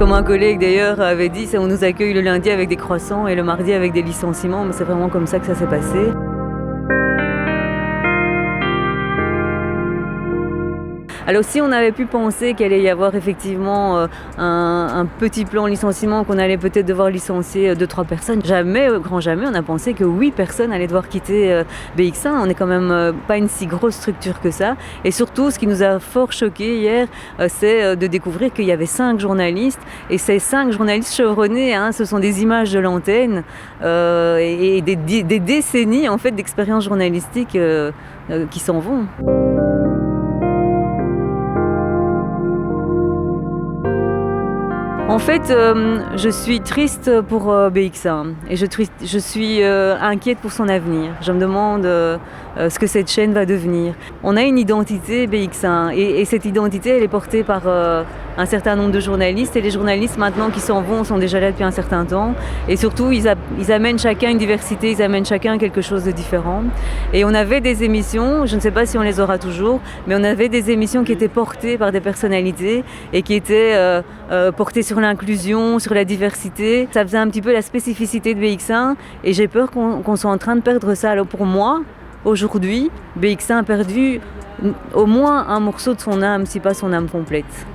Comme un collègue d'ailleurs avait dit, on nous accueille le lundi avec des croissants et le mardi avec des licenciements, mais c'est vraiment comme ça que ça s'est passé. Alors si on avait pu penser qu'il allait y avoir effectivement un petit plan licenciement, qu'on allait peut-être devoir licencier 2-3 personnes, jamais, grand jamais, on a pensé que 8 personnes allaient devoir quitter BX1. On n'est quand même pas une si grosse structure que ça. Et surtout, ce qui nous a fort choqué hier, c'est de découvrir qu'il y avait 5 journalistes. Et ces 5 journalistes chevronnés, ce sont des images de l'antenne et des décennies en fait, d'expérience journalistique qui s'en vont. En fait, je suis triste pour BX1 et je suis inquiète pour son avenir. Je me demande ce que cette chaîne va devenir. On a une identité BX1 et cette identité, elle est portée par un certain nombre de journalistes et les journalistes maintenant qui s'en vont sont déjà là depuis un certain temps et surtout ils amènent chacun une diversité, ils amènent chacun quelque chose de différent. Et on avait des émissions, je ne sais pas si on les aura toujours, mais on avait des émissions qui étaient portées par des personnalités et qui étaient portées sur l'inclusion, sur la diversité. Ça faisait un petit peu la spécificité de BX1 et j'ai peur qu'on soit en train de perdre ça. Alors pour moi, aujourd'hui, BX1 a perdu au moins un morceau de son âme, si pas son âme complète.